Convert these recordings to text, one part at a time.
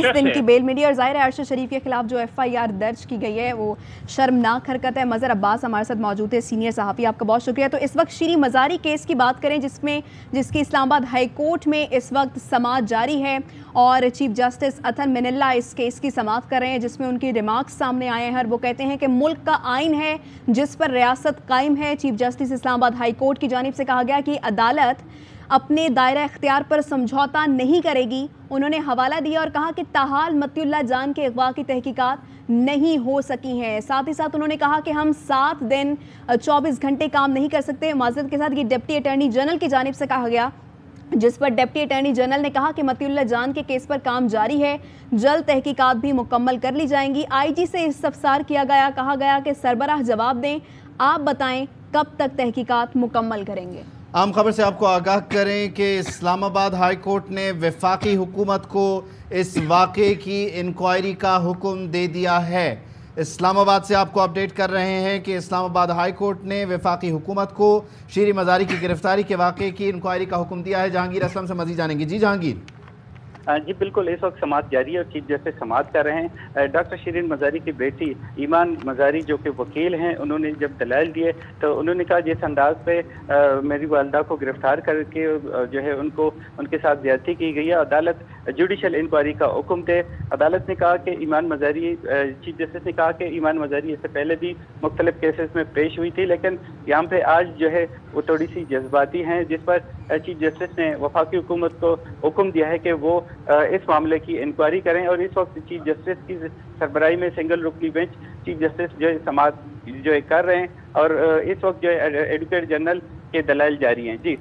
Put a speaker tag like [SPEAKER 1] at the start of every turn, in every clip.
[SPEAKER 1] 22 दिन की बेल मिली। और ज़ाहिर है अरशद शरीफ के खिलाफ जो FIR दर्ज की गई है वो शर्मनाक हरकत है। मज़हर अब्बास हमारे साथ मौजूद है, सीनियर सहाफ़ी, आपका बहुत शुक्रिया। तो इस वक्त शीरी मज़ारी केस की बात करें जिसकी इस्लामाबाद हाई कोर्ट में इस वक्त समाअत जारी है और चीफ जस्टिस अतन मिनल्ला इस केस की समाअत कर रहे हैं, जिसमें उनकी रिमार्क्स सामने आए हैं। वो कहते हैं कि मुल्क का आइन है जिस पर रियासत कायम है। Chief justice Islamabad high court की जानिब से कहा गया कि अदालत अपने दायरा इख्तियार पर समझौता नहीं करेगी। उन्होंने हवाला दिया और कहा कि ताहाल मतियुल्लाह जान के अगवा की तहकीकात नहीं हो सकी हैं। साथ ही साथ उन्होंने कहा कि हम 7 दिन 24 घंटे काम नहीं कर सकते। माज़रत के साथ ये डिप्टी अटॉर्नी जनरल की जानिब से कहा गया, जिस पर डिप्टी अटॉर्नी जनरल ने कहा कि मतियुल्लाह जान के केस पर काम जारी है, जल्द तहकीकात भी मुकम्मल कर ली जाएंगी। IG से इस्तफसार किया गया, कहा गया कि सरबराह जवाब दें, आप बताएं कब तक तहकीकात मुकम्मल करेंगे।
[SPEAKER 2] आम खबर से आपको आगाह करें कि इस्लामाबाद हाई कोर्ट ने वफाकी हुकूमत को इस वाक़े की इंक्वायरी का हुक्म दे दिया है। इस्लामाबाद से आपको अपडेट कर रहे हैं कि इस्लामाबाद हाई कोर्ट ने वफाकी हुकूमत को शीरी मज़ारी की गिरफ्तारी के वाक़े की इंक्वायरी का हुक्म दिया है। जहांगीर असलम से मज़ीद जानेंगे। जी जहांगीर।
[SPEAKER 3] जी बिल्कुल, इस वक्त समाअत जारी है और चीफ जस्टिस समाअत कर रहे हैं। डॉक्टर शीरीन मज़ारी की बेटी ईमान मज़ारी जो कि वकील हैं, उन्होंने जब दलाइल दिए तो उन्होंने कहा जिस अंदाज पे मेरी वालदा को गिरफ्तार करके जो है उनको उनके साथ ज्यादती की गई है, अदालत जुडिशल इंक्वायरी का हुक्म दे। अदालत ने कहा कि ईमान मज़ारी, चीफ जस्टिस ने कहा कि ईमान मज़ारी इससे पहले भी मुख्तलिफ केसेस में पेश हुई थी, लेकिन यहाँ पे आज जो है वो थोड़ी सी जज्बाती हैं, जिस पर चीफ जस्टिस ने वफाकी हुकूमत को हुक्म दिया है कि वो इस मामले की इंक्वायरी करें। और इस वक्त चीफ जस्टिस की सरबराही में सिंगल रुकनी बेंच चीफ जस्टिस जो है समाअत जो है कर रहे हैं और इस वक्त जो है एडवोकेट जनरल के दलाइल जारी हैं। जी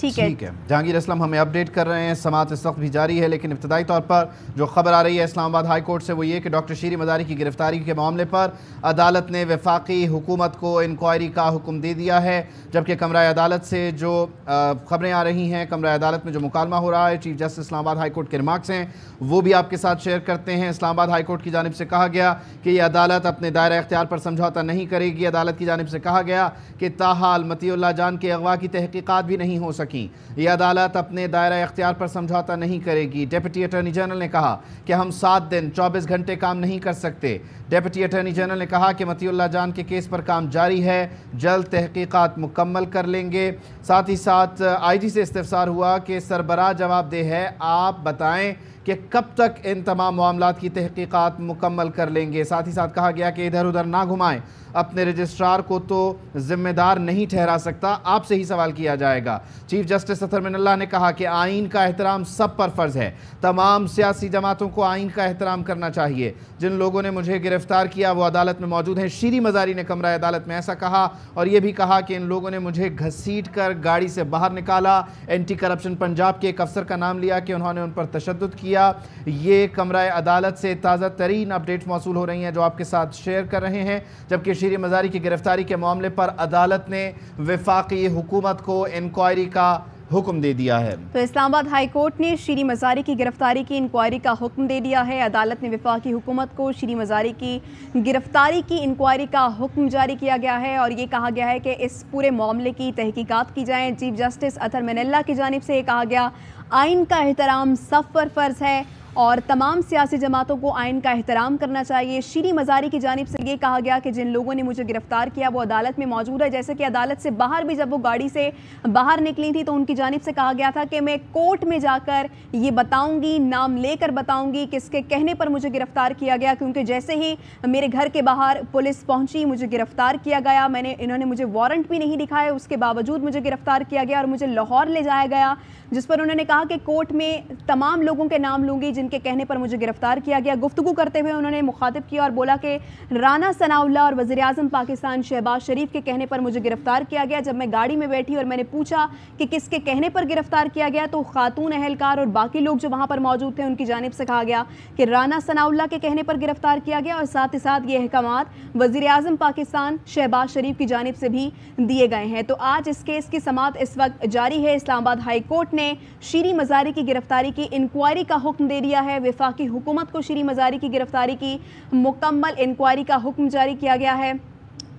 [SPEAKER 2] ठीक है। जहांगीर असलम हमें अपडेट कर रहे हैं। समाअत इस वक्त भी जारी है, लेकिन इब्तदाई तौर पर जो खबर आ रही है इस्लामाबाद हाई कोर्ट से वो ये कि डॉक्टर शीरी मज़ारी की गिरफ्तारी के मामले पर अदालत ने वफाकी हुकूमत को इंक्वायरी का हुक्म दे दिया है। जबकि कमरा अदालत से जो खबरें आ रही हैं, कमरा अदालत में जो मुकालमा हो रहा है, chief justice Islamabad high court के रिमार्क्स हैं वो भी आपके साथ शेयर करते हैं। इस्लामाबाद हाई कोर्ट की जानिब से कहा गया कि ये अदालत अपने दायरा इख्तियार पर समझौता नहीं करेगी। अदालत की जानिब से कहा गया कि ताहाल मतियुल्लाह जान के अगवा की तहकीकात भी नहीं हो सकी। ये अदालत अपने दायरा इख्तियार पर समझौता नहीं करेगी। डिप्टी अटॉर्नी जनरल ने कहा कि हम 7 दिन 24 घंटे काम नहीं कर सकते। डिप्टी अटॉर्नी जनरल ने कहा कि मतियुल्लाह जान के केस पर काम जारी है, जल्द तहकीकात मुकम्मल कर लेंगे। साथ ही साथ IG से इस्तफसार हुआ कि सरबराह जवाबदेह है, आप बताएं कि कब तक इन तमाम मामलात की तहकीकात मुकम्मल कर लेंगे। साथ ही साथ कहा गया कि इधर उधर ना घुमाएं, अपने रजिस्ट्रार को तो जिम्मेदार नहीं ठहरा सकता, आपसे ही सवाल किया जाएगा। चीफ जस्टिस अतन मिनल्ला ने कहा कि आइन का एहतराम सब पर फ़र्ज़ है, तमाम सियासी जमातों को आइन का एहतराम करना चाहिए। जिन लोगों ने मुझे गिरफ्तार किया वो अदालत में मौजूद हैं। शीरी मज़ारी ने कमरा अदालत में ऐसा कहा और ये भी कहा कि इन लोगों ने मुझे घसीट कर गाड़ी से बाहर निकाला। एंटी करप्शन पंजाब के एक अफसर का नाम लिया कि उन्होंने उन पर तशद्दुद किया। ये कमरा अदालत से ताज़ा तरीन अपडेट्स मौसूल हो रही हैं जो आपके साथ शेयर कर रहे हैं। जबकि शीरी मज़ारी की गिरफ्तारी के मामले पर अदालत ने वफाकी हुकूमत को इंक्वायरी का हुक्म दे दिया है।
[SPEAKER 1] तो इस्लामाबाद हाई कोर्ट ने शीरी मज़ारी की गिरफ्तारी की इंक्वायरी का हुक्म दे दिया है। अदालत ने वफाकी हुकूमत को शीरी मज़ारी की गिरफ्तारी की इंक्वायरी का हुक्म जारी किया गया है और ये कहा गया है कि इस पूरे मामले की तहकीकात की जाए। चीफ जस्टिस अतन मिनल्ला की जानिब से ये कहा गया आइन का एहतराम सब पर फ़र्ज़ है और तमाम सियासी जमातों को आइन का एहतराम करना चाहिए। शीरी मज़ारी की जानिब से ये कहा गया कि जिन लोगों ने मुझे गिरफ्तार किया वो अदालत में मौजूद है। जैसे कि अदालत से बाहर भी जब वो गाड़ी से बाहर निकली थी तो उनकी जानिब से कहा गया था कि मैं कोर्ट में जाकर ये बताऊंगी, नाम लेकर बताऊंगी किसके कहने पर मुझे गिरफ्तार किया गया, क्योंकि जैसे ही मेरे घर के बाहर पुलिस पहुंची मुझे गिरफ्तार किया गया। इन्होंने मुझे वारंट भी नहीं दिखाए, उसके बावजूद मुझे गिरफ्तार किया गया और मुझे लाहौर ले जाया गया, जिस पर उन्होंने कहा कि कोर्ट में तमाम लोगों के नाम लूंगी जिनके कहने पर मुझे गिरफ्तार किया गया। गुफ्तगू करते हुए उन्होंने मुखातिब किया और बोला कि राना सनाउल्लाह और वज़ीर आज़म पाकिस्तान शहबाज शरीफ के कहने पर मुझे गिरफ्तार किया गया। जब मैं गाड़ी में बैठी और मैंने पूछा कि किसके कहने पर गिरफ्तार किया गया तो खातून अहलकार और बाकी लोग जो वहाँ पर मौजूद थे उनकी जानिब से कहा गया कि राना सनाउल्लाह के कहने पर गिरफ्तार किया गया और साथ ही साथ ये अहकामात वज़ीर आज़म पाकिस्तान शहबाज शरीफ की जानिब से भी दिए गए हैं। तो आज इस केस की समाअत इस वक्त जारी है। इस्लामाबाद हाई कोर्ट ने शीरी मज़ारी की गिरफ्तारी की इंक्वायरी का हुक्म दे दिया है। वफाकी हुकूमत को शीरी मज़ारी की गिरफ्तारी की मुकम्मल इंक्वायरी का हुक्म जारी किया गया है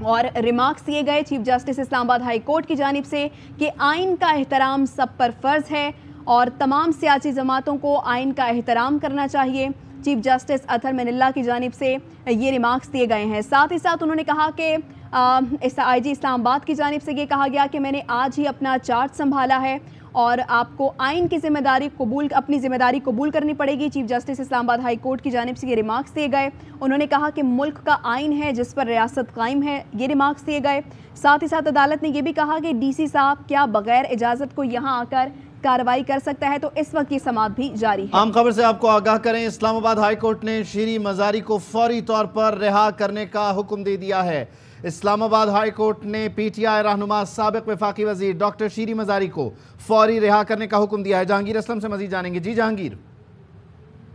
[SPEAKER 1] और रिमार्क्स दिए गए chief justice Islamabad high court की जानिब से कि आइन का एहतराम सब पर फ़र्ज़ है और तमाम सियासी जमातों को आइन का एहतराम करना चाहिए। चीफ जस्टिस अतहर मैनिल्ला की जानिब से ये रिमार्क्स दिए गए हैं। साथ ही साथ उन्होंने कहा कि IG इस्लामाबाद की जानिब से ये कहा गया कि मैंने आज ही अपना चार्ज संभाला है और आपको आइन की अपनी जिम्मेदारी कबूल करनी पड़ेगी। Chief justice Islamabad high court की जानिब से ये रिमार्क्स दिए गए। उन्होंने कहा कि मुल्क का आइन है जिस पर रियासत कायम है, ये रिमार्क्स दिए गए। साथ ही साथ अदालत ने ये भी कहा कि DC साहब क्या बगैर इजाज़त को यहाँ आकर कार्रवाई कर सकता है, तो इस वक्त की समाअत भी जारी है।
[SPEAKER 2] आम खबर से आपको आगाह करें, इस्लामाबाद हाई कोर्ट ने शीरी मज़ारी को फौरी तौर पर रिहा करने का हुक्म दे दिया है। इस्लामाबाद हाई कोर्ट ने PTI रहनुमा साबिक वफाकी वजीर डॉक्टर शीरी मज़ारी को फौरी रिहा करने का हुक्म दिया है। जहांगीर असलम से मजीद जानेंगे। जी जहांगीर।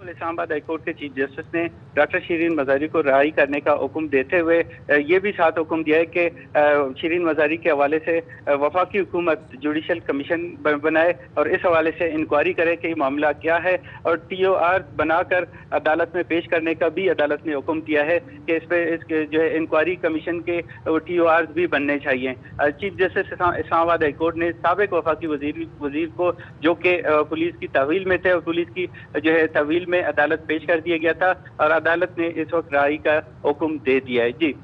[SPEAKER 3] इस्लामाबाद हाई कोर्ट के चीफ जस्टिस ने डॉक्टर शीरीन मज़ारी को रिहाई करने का हुक्म देते हुए ये भी साथ हुक्म दिया है कि शीरीन मज़ारी के हवाले से वफाकी हुकूमत जुडिशल कमीशन बनाए और इस हवाले से इंक्वायरी करे कि मामला क्या है, और TOR बनाकर अदालत में पेश करने का भी अदालत ने हुक्म दिया है कि इस पर जो है इंक्वायरी कमीशन के TOR भी बनने चाहिए। Chief justice Islamabad high court ने साबिक वफाकी वजीर को, जो कि पुलिस की तहवील में थे और पुलिस की जो है तहवील में अदालत पेश कर दिया गया था, और अदालत ने इस वक्त रिहाई का हुक्म दे दिया है। जी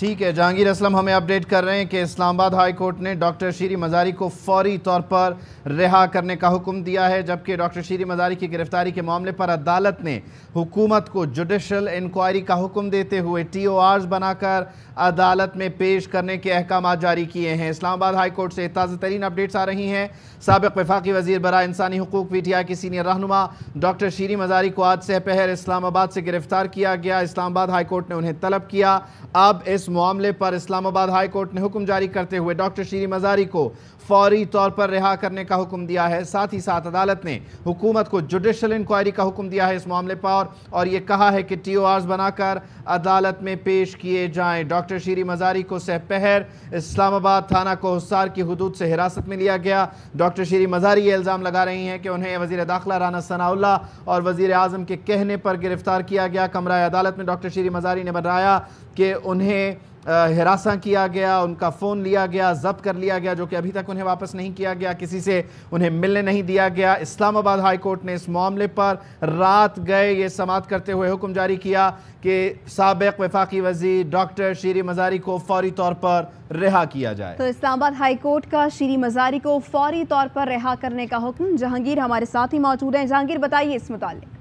[SPEAKER 2] ठीक है, जहांगीर असलम हमें अपडेट कर रहे हैं कि इस्लामाबाद हाई कोर्ट ने डॉक्टर शीरी मज़ारी को फौरी तौर पर रिहा करने का हुक्म दिया है, जबकि डॉक्टर शीरी मज़ारी की गिरफ्तारी के मामले पर अदालत ने हुकूमत को जुडिशल इंक्वायरी का हुक्म देते हुए TORs बनाकर अदालत में पेश करने के अहकाम जारी किए हैं। इस्लामाबाद हाई कोर्ट से ताज़ा तरीन अपडेट्स आ रही हैं। साबिक वफाकी वज़ीर बराए इंसानी हुकूक PTI की सीनियर रहनुमा डॉक्टर शीरी मज़ारी को आज सहपहर इस्लामाबाद से गिरफ्तार किया गया। इस्लामाबाद हाई कोर्ट ने उन्हें तलब किया। अब इस मामले पर इस्लामाबाद हाई कोर्ट ने हुक्म जारी करते हुए डॉक्टर शीरी मज़ारी को फौरी तौर पर रिहा करने का हुक्म दिया है। साथ ही साथ अदालत ने हुकूमत को जुडिशल इंक्वायरी का हुक्म दिया है इस मामले पर, और ये कहा है कि TORs बनाकर अदालत में पेश किए जाएं। डॉक्टर शीरी मज़ारी को सहपहर इस्लामाबाद थाना कोहसार की हुदूद से हिरासत में लिया गया। डॉक्टर शीरी मज़ारी ये इल्ज़ाम लगा रही हैं कि उन्हें वज़ीर दाखिला राना सनाउल्लाह और वज़ीर आज़म के कहने पर गिरफ्तार किया गया। कमरा अदालत में डॉक्टर शीरी मज़ारी ने बताया कि उन्हें हिरासा किया गया, उनका फ़ोन लिया गया, ज़ब्त कर लिया गया, जो कि अभी तक उन्हें वापस नहीं किया गया, किसी से उन्हें मिलने नहीं दिया गया। इस्लामाबाद हाई कोर्ट ने इस मामले पर रात गए ये समाअत करते हुए हुक्म जारी किया कि साबिक वफाकी वज़ीर डॉक्टर शीरी मज़ारी को फौरी तौर पर रिहा किया जाए।
[SPEAKER 1] तो इस्लामाबाद हाई कोर्ट का शीरी मज़ारी को फौरी तौर पर रिहा करने का हुक्म। जहांगीर हमारे साथ ही मौजूद हैं। जहांगीर बताइए इस मुतालिक।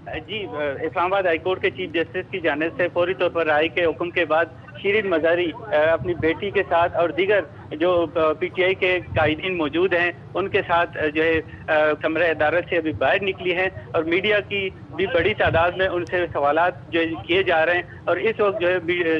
[SPEAKER 3] जी, इस्लामाबाद हाई कोर्ट के चीफ जस्टिस की जानिब से फौरी तौर पर रिहाई के हुक्म के बाद शीरीन मज़ारी अपनी बेटी के साथ और दीगर जो PTI के कायदीन मौजूद हैं उनके साथ जो है कमरे अदालत से अभी बाहर निकली हैं, और मीडिया की भी बड़ी तादाद में उनसे सवालात जो किए जा रहे हैं। और इस वक्त जो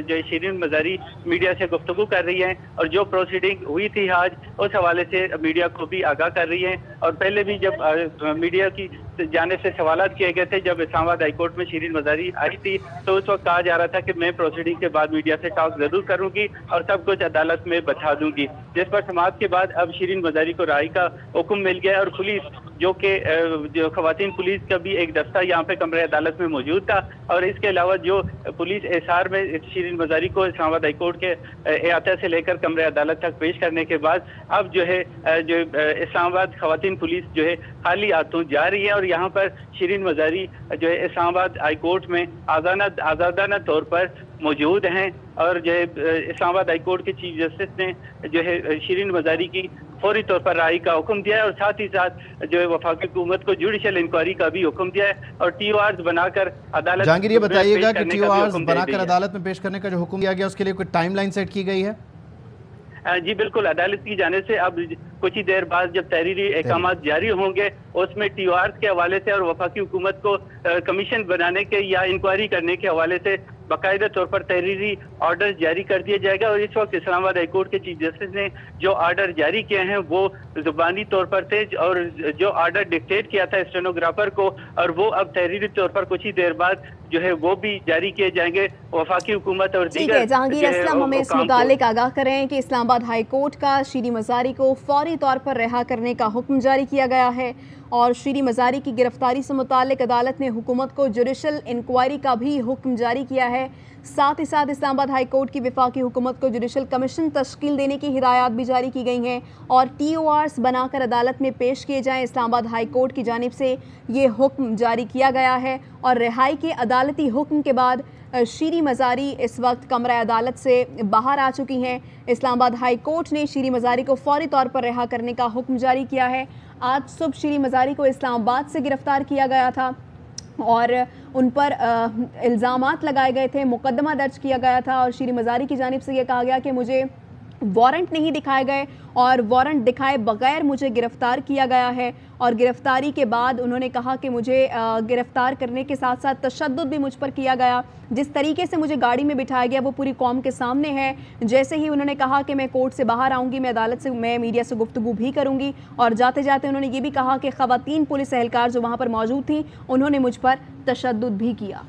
[SPEAKER 3] है शीरीन मज़ारी मीडिया से गुफ्तगू कर रही हैं, और जो प्रोसीडिंग हुई थी आज उस हवाले से मीडिया को भी आगाह कर रही हैं। और पहले भी जब मीडिया की जाने से सवालात किए गए थे, जब इस्लामाबाद हाई कोर्ट में शीरीन मज़ारी आई थी, तो उस वक्त कहा जा रहा था कि मैं प्रोसीडिंग के बाद मीडिया से टॉक जरूर करूंगी और सब कुछ अदालत में बता दूंगी। जिस पर समाअत के बाद अब शीरीन मज़ारी को रिहाई का हुक्म मिल गया, और पुलिस जो खवातीन पुलिस का भी एक दस्ता यहाँ पे कमरे अदालत में मौजूद था, और इसके अलावा जो पुलिस एहसार में शीरीन मज़ारी को इस्लामाबाद हाई कोर्ट के अहाते से लेकर कमरे अदालत तक पेश करने के बाद अब जो है इस्लामाबाद खवातीन पुलिस जो है खाली हाथों जा रही है, और यहाँ पर शीरीन मज़ारी जो है इस्लामाबाद हाई कोर्ट में आज़ादाना तौर पर मौजूद हैं। और जो है इस्लामाबाद हाई कोर्ट के चीफ जस्टिस ने जो है शीरीन मज़ारी की फौरी तौर पर रिहाई का हुक्म दिया है, और साथ ही साथ जो है वफाकी हुकूमत को जुडिशल इंक्वायरी का भी हुक्म दिया है, और TORs बनाकर अदालत।
[SPEAKER 2] जहांगीर ये बताइएगा कि TORs बनाकर अदालत में पेश करने का जो हुक्म दिया गया उसके लिए कोई टाइमलाइन सेट की गई है?
[SPEAKER 3] जी बिल्कुल, अदालत की जाने से अब कुछ ही देर बाद जब तहरीरी अहकाम जारी होंगे उसमें TORs के हवाले से और वफाकी हुकूमत को कमीशन बनाने के या इंक्वायरी करने के हवाले से बाकायदा तौर पर तहरीरी ऑर्डर जारी कर दिया जाएगा। और इस वक्त इस्लामाबाद हाई कोर्ट के चीफ जस्टिस ने जो ऑर्डर जारी किए हैं वो जुबानी तौर पर थे, और जो ऑर्डर डिक्टेट किया था स्टेनोग्राफर को, और वो अब तहरीरी तौर पर कुछ ही देर बाद जो है वो भी जारी किए जाएंगे। वफाकी हुकूमत और दीगर
[SPEAKER 1] जहांगीर असलम हमें इस मुतालिक आगाह करें कि इस्लामाबाद हाई कोर्ट का शीरी मज़ारी को फौरी तौर पर रिहा करने का हुक्म जारी किया गया है। اور شیریں مزاری کی گرفتاری سے متعلق عدالت نے حکومت کو جوڈیشل انکوائری کا بھی حکم جاری کیا ہے۔ ساتھ ہی ساتھ اسلام آباد ہائی کورٹ کی وفاقی حکومت کو جوڈیشل کمیشن تشکیل دینے کی ہدایات بھی جاری کی گئی ہیں اور TORs بنا کر عدالت میں پیش کیے جائیں۔ اسلام آباد ہائی کورٹ کی جانب سے یہ حکم جاری کیا گیا ہے اور رہائی کے عدالتی حکم کے بعد شیریں مزاری اس وقت کمرہ عدالت سے باہر آ چکی ہیں۔ اسلام آباد ہائی کورٹ نے شیریں مزاری کو فوری طور پر رہا کرنے کا حکم جاری کیا ہے۔ آج صبح شیریں مزاری کو اسلام آباد سے گرفتار کیا گیا تھا اور ان پر الزامات لگائے گئے تھے، مقدمہ درج کیا گیا تھا اور شیریں مزاری کی جانب سے یہ کہا گیا کہ مجھے وارنٹ نہیں دکھائے گئے اور وارنٹ دکھائے بغیر مجھے گرفتار کیا گیا ہے اور گرفتاری کے بعد انہوں نے کہا کہ مجھے گرفتار کرنے کے ساتھ ساتھ تشدد بھی مجھ پر کیا گیا۔ جس طریقے سے مجھے گاڑی میں بٹھایا گیا وہ پوری قوم کے سامنے ہے۔ جیسے ہی انہوں نے کہا کہ میں کورٹ سے باہر آؤں گی، میں عدالت سے میں میڈیا سے گفتگو بھی کروں گی اور جاتے جاتے انہوں نے یہ بھی کہا کہ خواتین پولیس اہلکار جو وہاں پر موجود تھیں انہوں نے مجھ پر تشدد بھی کیا۔